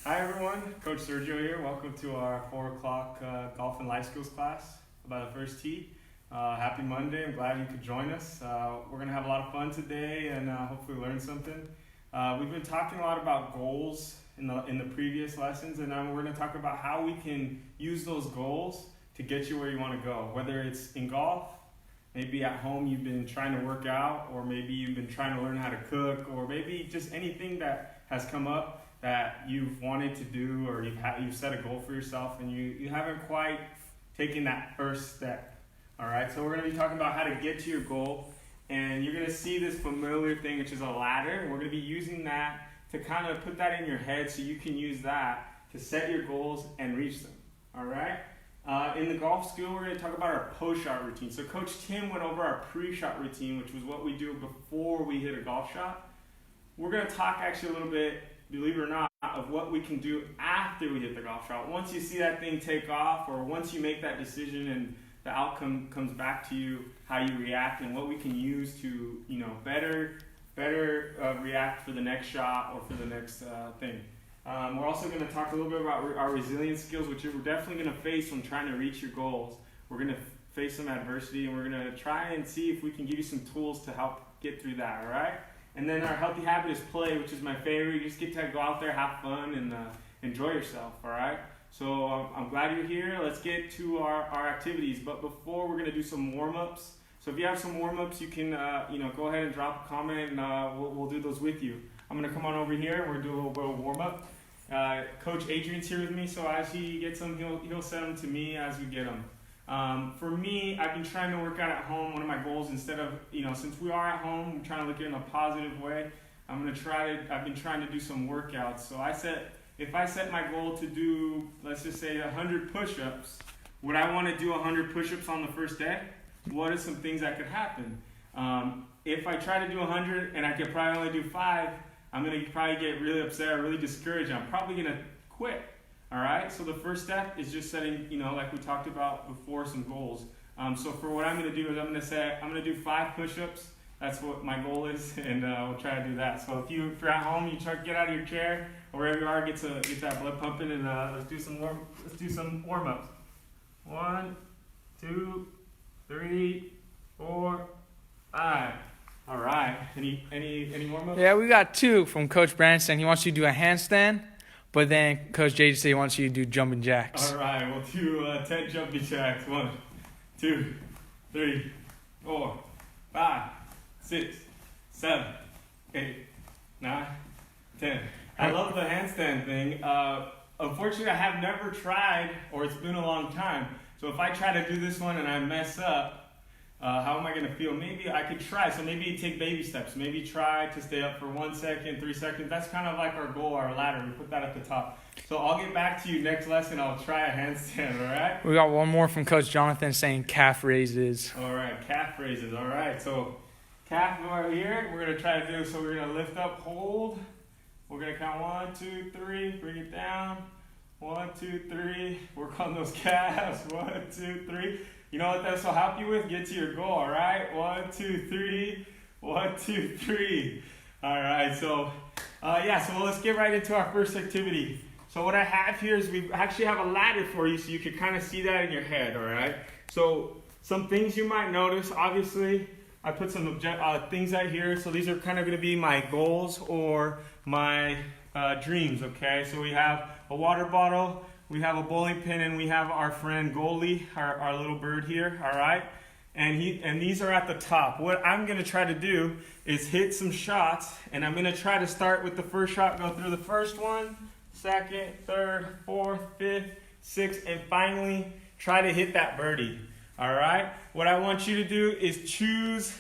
Hi everyone, Coach Sergio here. Welcome to our 4 o'clock golf and life skills class about the first tee. Happy Monday. I'm glad you could join us. We're going to have a lot of fun today and hopefully learn something. We've been talking a lot about goals in the previous lessons, and now we're going to talk about how we can use those goals to get you where you want to go. Whether it's in golf, maybe at home you've been trying to work out, or maybe you've been trying to learn how to cook, or maybe just anything that has come up that you've wanted to do, or you've set a goal for yourself and you haven't quite taken that first step. All right, so we're going to be talking about how to get to your goal, and you're going to see this familiar thing, which is a ladder, and we're going to be using that to kind of put that in your head so you can use that to set your goals and reach them. All right. In the golf school, we're going to talk about our post-shot routine. So Coach Tim went over our pre-shot routine, which was what we do before we hit a golf shot. We're going to talk actually a little bit, believe it or not, of what we can do after we hit the golf shot. Once you see that thing take off, or once you make that decision and the outcome comes back to you, how you react and what we can use to, better react for the next shot or for the next thing. We're also going to talk a little bit about our resilience skills, which we're definitely going to face when trying to reach your goals. We're going to face some adversity, and we're going to try and see if we can give you some tools to help get through that, all right? And then our healthy habit is play, which is my favorite. You just get to go out there, have fun, and enjoy yourself, all right? So I'm glad you're here. Let's get to our activities. But before, we're going to do some warm-ups. So if you have some warm-ups, you can go ahead and drop a comment, and we'll do those with you. I'm going to come on over here. We're going to do a little bit of warm-up. Coach Adrian's here with me, so as he gets them, he'll send them to me as we get them. For me, I've been trying to work out at home. One of my goals, instead of, since we are at home, I'm trying to look at it in a positive way. I've been trying to do some workouts. So if I set my goal to do, let's just say 100 push-ups, would I want to do 100 push-ups on the first day? What are some things that could happen? If I try to do 100 and I could probably only do 5, I'm going to probably get really upset or really discouraged. I'm probably going to quit. All right, so the first step is just setting, like we talked about before, some goals. So for what I'm going to do is I'm going to do 5 push-ups. That's what my goal is, and we'll try to do that. So if you're at home, you try to get out of your chair or wherever you are, get that blood pumping, and let's do some warm-ups. 1, 2, 3, 4, 5. All right. Any warm-ups? Yeah, we got 2 from Coach Branson. He wants you to do a handstand. But then Coach J said he wants you to do jumping jacks. All right, we'll do 10 jumping jacks. 1, 2, 3, 4, 5, 6, 7, 8, 9, 10. I love the handstand thing. Unfortunately, I have never tried, or it's been a long time. So if I try to do this one and I mess up, how am I going to feel? Maybe I could try. So maybe you take baby steps. Maybe try to stay up for 1 second, 3 seconds. That's kind of like our goal, our ladder. We put that at the top. So I'll get back to you next lesson. I'll try a handstand, all right? We got one more from Coach Jonathan saying calf raises. All right, calf raises. All right, so calf over here. We're going to try to do, so we're going to lift up, hold. We're going to count 1, 2, 3, bring it down. 1, 2, 3. Work on those calves. 1, 2, 3. You know what this will help you with? Get to your goal, all right? 1, 2, 3. 1, 2, 3. All right, so let's get right into our first activity. So what I have here is we actually have a ladder for you so you can kind of see that in your head, all right? So some things you might notice, obviously, I put some things out here. So these are kind of going to be my goals or my dreams, okay? So we have a water bottle, we have a bowling pin, and we have our friend Goalie, our little bird here, all right? And these are at the top. What I'm going to try to do is hit some shots, and I'm going to try to start with the first shot, go through the first one, second, third, fourth, fifth, sixth, and finally try to hit that birdie, all right? What I want you to do is choose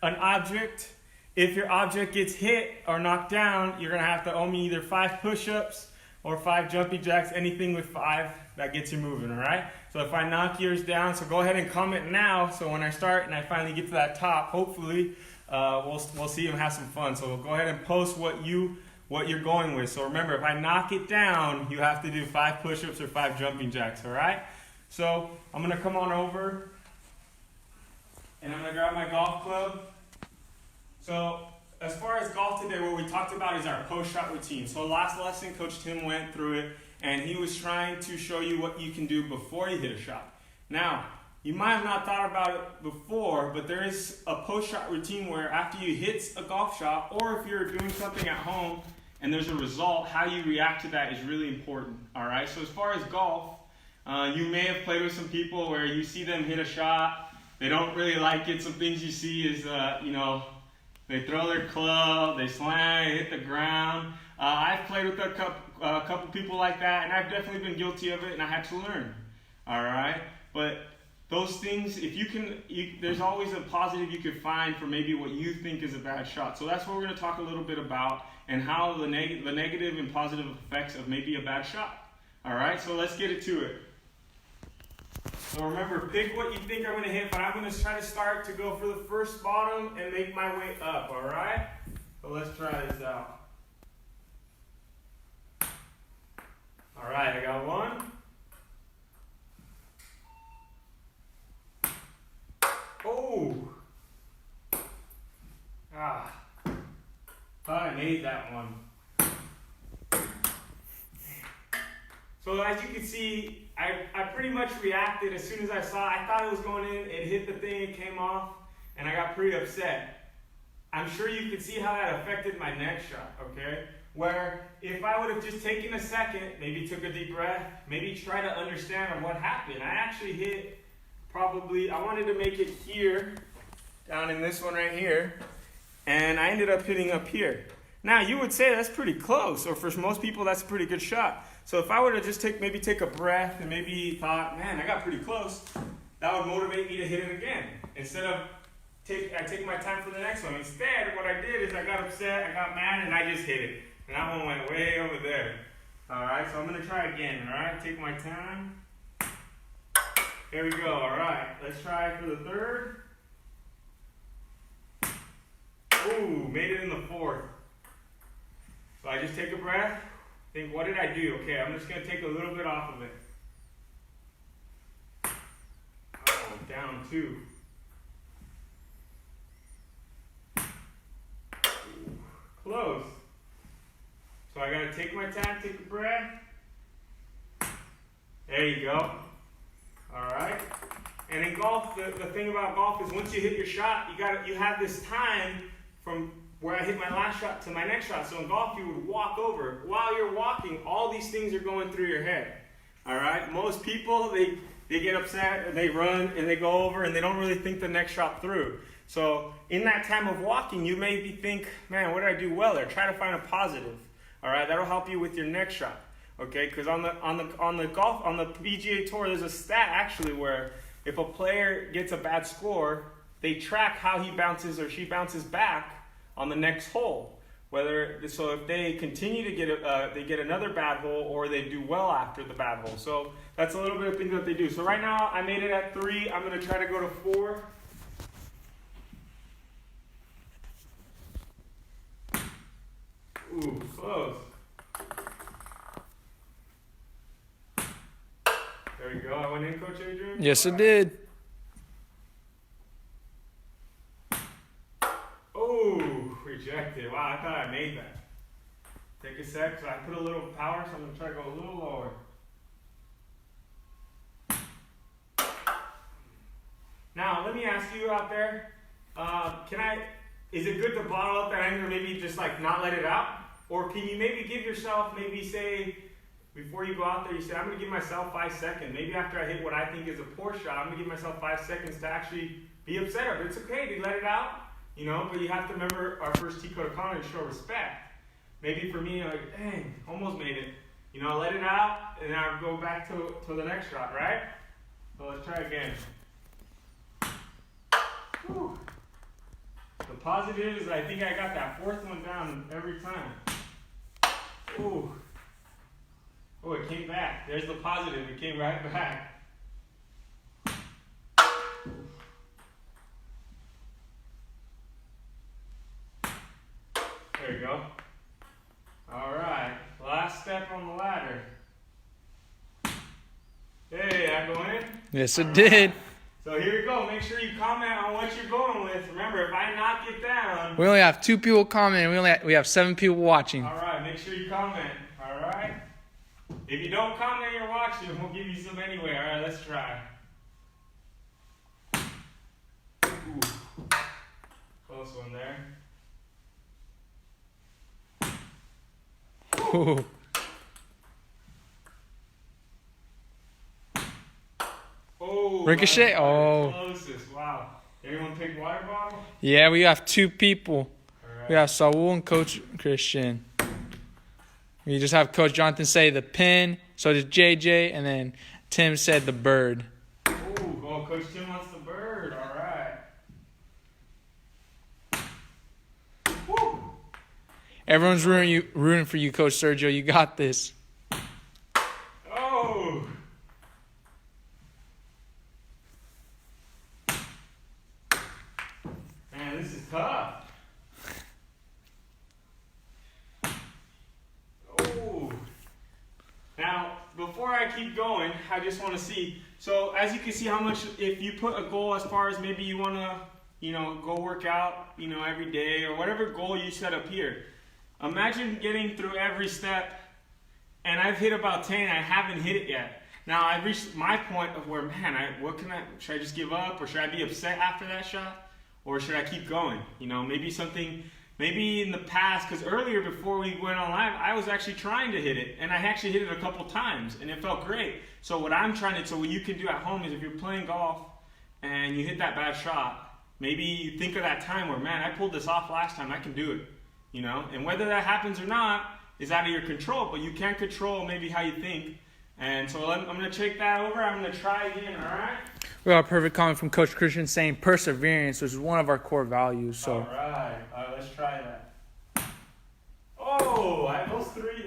an object. If your object gets hit or knocked down, you're going to have to owe me either 5 push-ups or 5 jumping jacks, anything with 5 that gets you moving, all right? So if I knock yours down, so go ahead and comment now, so when I start and I finally get to that top, hopefully we'll see and have some fun. So go ahead and post what you're going with. So remember, if I knock it down, you have to do 5 push-ups or 5 jumping jacks, all right? So I'm going to come on over, and I'm going to grab my golf club. So as far as golf today, what we talked about is our post-shot routine. So last lesson, Coach Tim went through it, and he was trying to show you what you can do before you hit a shot. Now, you might have not thought about it before, but there is a post-shot routine where after you hit a golf shot, or if you're doing something at home and there's a result, how you react to that is really important, all right? So as far as golf, you may have played with some people where you see them hit a shot, they don't really like it. Some things you see is, they throw their club, they slam, hit the ground. I've played with a couple people like that, and I've definitely been guilty of it, and I had to learn, all right? But those things, if you can, there's always a positive you could find for maybe what you think is a bad shot. So that's what we're going to talk a little bit about, and how the negative and positive effects of maybe a bad shot. All right, so let's get into it. So remember, pick what you think I'm going to hit, but I'm going to try to start to go for the first bottom and make my way up, all right? So let's try this out. All right, I got one. Oh! Thought I made that one. So as you can see, I pretty much reacted as soon as I saw it. I thought it was going in, it hit the thing, it came off, and I got pretty upset. I'm sure you can see how that affected my next shot, okay? Where if I would have just taken a second, maybe took a deep breath, maybe try to understand what happened. I actually hit I wanted to make it here, down in this one right here, and I ended up hitting up here. Now, you would say that's pretty close, or for most people, that's a pretty good shot. So if I were to just take a breath and maybe thought, man, I got pretty close, that would motivate me to hit it again. Instead of, I take my time for the next one. Instead, what I did is I got upset, I got mad, and I just hit it. And that one went way over there. All right, so I'm going to try again, all right? Take my time. Here we go, all right. Let's try for the third. Ooh, made it in the fourth. So I just take a breath, think, what did I do? Okay, I'm just going to take a little bit off of it. Oh, down two. Ooh, close. So I got to take my time, take a breath. There you go. All right. And in golf, the thing about golf is once you hit your shot, you have this time from where I hit my last shot to my next shot. So in golf, you would walk over. While you're walking, all these things are going through your head. All right. Most people, they get upset and they run and they go over and they don't really think the next shot through. So in that time of walking, you maybe think, man, what did I do well there? Try to find a positive. All right. That'll help you with your next shot. Okay, because on the PGA Tour, there's a stat actually where if a player gets a bad score, they track how he bounces or she bounces back on the next hole. So if they continue to get they get another bad hole, or they do well after the bad hole. So that's a little bit of things that they do. So right now I made it at 3. I'm going to try to go to 4. Ooh, close. There we go. I went in, Coach Adrian? Yes, it did. Oh, rejected. Wow, I thought I made that. Take a sec. So I put a little power, so I'm going to try to go a little lower. Now, let me ask you out there, is it good to bottle up that anger, maybe just like not let it out? Or can you maybe give yourself, say, before you go out there, you say, I'm going to give myself 5 seconds. Maybe after I hit what I think is a poor shot, I'm going to give myself 5 seconds to actually be upset. But it's okay to let it out, but you have to remember our first tee code of conduct and show respect. Maybe for me, like, dang, almost made it. Let it out, and then I'll go back to the next shot, right? So let's try again. Whew. The positive is I think I got that fourth one down every time. Ooh. Oh, it came back. There's the positive. It came right back. There you go. All right. Last step on the ladder. Hey, I go in? Yes, it did. So here you go. Make sure you comment on what you're going with. Remember, if I knock it down, We only have 2 people commenting. We have 7 people watching. All right, make sure you comment. All right. If you don't comment, you're watching. We'll give you some anyway. All right, let's try. Ooh. Close one there. Ooh. Oh, Ricochet? Oh. Closest. Wow. Anyone pick water bottle? Yeah, we have 2 people. All right. We have Saul and Coach Christian. We just have Coach Jonathan say the pin. So does JJ. And then Tim said the bird. Ooh, oh, Coach Tim wants the bird. All right. Woo. Everyone's rooting for you, Coach Sergio. You got this. Oh. Man, this is tough. Oh. Now, before I keep going, I just want to see. So, as you can see, how much, if you put a goal as far as maybe you want to, go work out, every day or whatever goal you set up here. Imagine getting through every step, and I've hit about 10, I haven't hit it yet. Now, I've reached my point of where, man, should I just give up, or should I be upset after that shot? Or should I keep going? Maybe in the past, because earlier before we went on live, I was actually trying to hit it, and I actually hit it a couple times, and it felt great. So what you can do at home is if you're playing golf and you hit that bad shot, maybe you think of that time where, man, I pulled this off last time, I can do it. And whether that happens or not is out of your control, but you can control maybe how you think. And so I'm going to take that over. I'm going to try again, all right? We got a perfect comment from Coach Christian saying perseverance, which is one of our core values. So. All right, let's try that. Oh,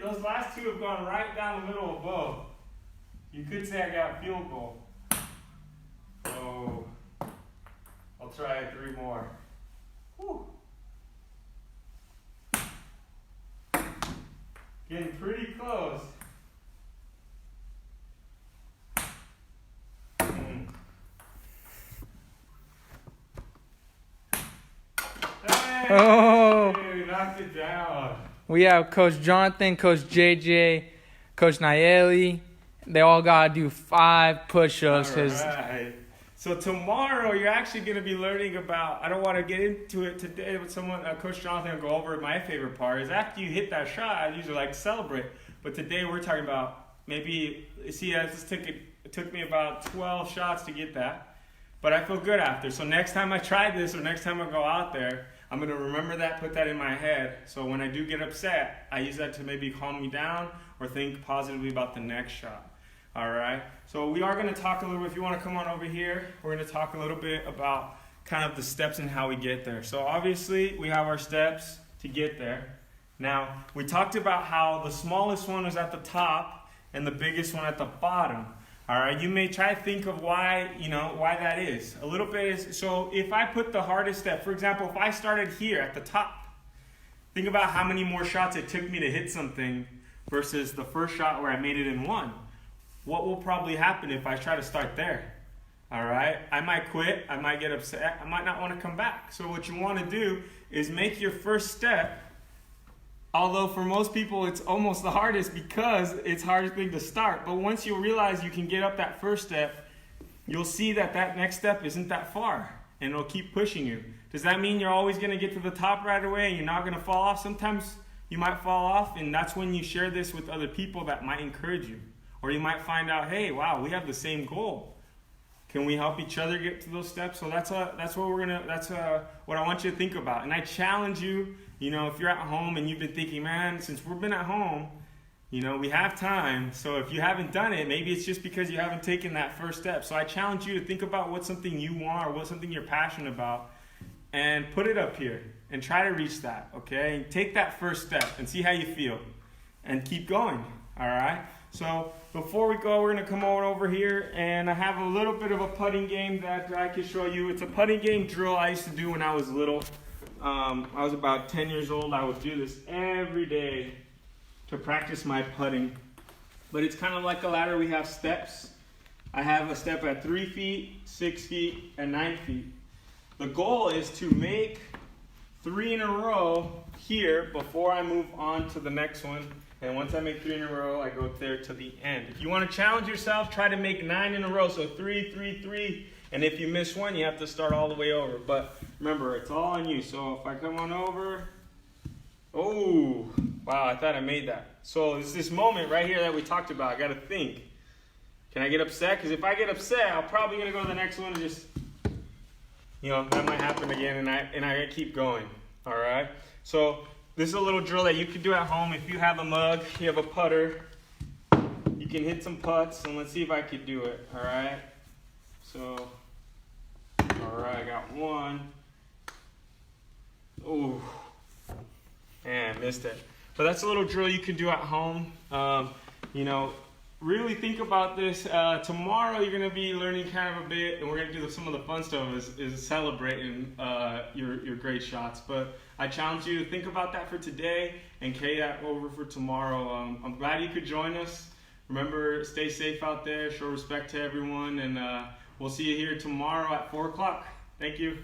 those last 2 have gone right down the middle of both. You could say I got a field goal. Oh, I'll try 3 more. Whew. Getting pretty close. Oh. Hey, knocked it down. We have Coach Jonathan, Coach JJ, Coach Nayeli. They all got to do 5 push-ups. All right. So tomorrow you're actually going to be learning about, I don't want to get into it today with Coach Jonathan will go over my favorite part, is after you hit that shot, I usually like to celebrate. But today we're talking about it took me about 12 shots to get that. But I feel good after. So next time I try this or next time I go out there, I'm going to remember that, put that in my head. So when I do get upset, I use that to maybe calm me down or think positively about the next shot. All right. So we are going to talk a little bit. If you want to come on over here, we're going to talk a little bit about kind of the steps and how we get there. So obviously we have our steps to get there. Now, we talked about how the smallest one was at the top and the biggest one at the bottom. All right, you may try to think of why that is. A little bit is, so if I put the hardest step, for example, if I started here at the top, think about how many more shots it took me to hit something versus the first shot where I made it in 1. What will probably happen if I try to start there? All right, I might quit, I might get upset, I might not want to come back. So what you want to do is make your first step. Although for most people it's almost the hardest because it's the hardest thing to start. But once you realize you can get up that first step, you'll see that next step isn't that far. And it'll keep pushing you. Does that mean you're always going to get to the top right away and you're not going to fall off? Sometimes you might fall off, and that's when you share this with other people that might encourage you. Or you might find out, hey, wow, we have the same goal. Can we help each other get to those steps? So that's what I want you to think about. And I challenge you, if you're at home and you've been thinking, man, since we've been at home, we have time. So if you haven't done it, maybe it's just because you haven't taken that first step. So I challenge you to think about what's something you want or what's something you're passionate about and put it up here and try to reach that, okay? And take that first step and see how you feel and keep going, all right? So before we go, we're going to come over here, and I have a little bit of a putting game that I can show you. It's a putting game drill I used to do when I was little. I was about 10 years old. I would do this every day to practice my putting. But it's kind of like a ladder. We have steps. I have a step at 3 feet, 6 feet, and 9 feet. The goal is to make 3 in a row here before I move on to the next one. And once I make 3 in a row, I go there to the end. If you want to challenge yourself, try to make 9 in a row. So 3, 3, 3. And if you miss one, you have to start all the way over. But remember, it's all on you. So if I come on over, oh, wow, I thought I made that. So it's this moment right here that we talked about. I got to think. Can I get upset? Because if I get upset, I'm probably going to go to the next one and just, that might happen again. And I keep going. All right? So this is a little drill that you can do at home. If you have a mug, you have a putter, you can hit some putts. And let's see if I can do it. All right? So, all right, I got one. Oh, and missed it. But that's a little drill you can do at home. Really think about this. Tomorrow you're going to be learning kind of a bit, and we're going to do some of the fun stuff is celebrating your great shots. But I challenge you to think about that for today and carry that over for tomorrow. I'm glad you could join us. Remember, stay safe out there, show respect to everyone, and we'll see you here tomorrow at 4 o'clock. Thank you.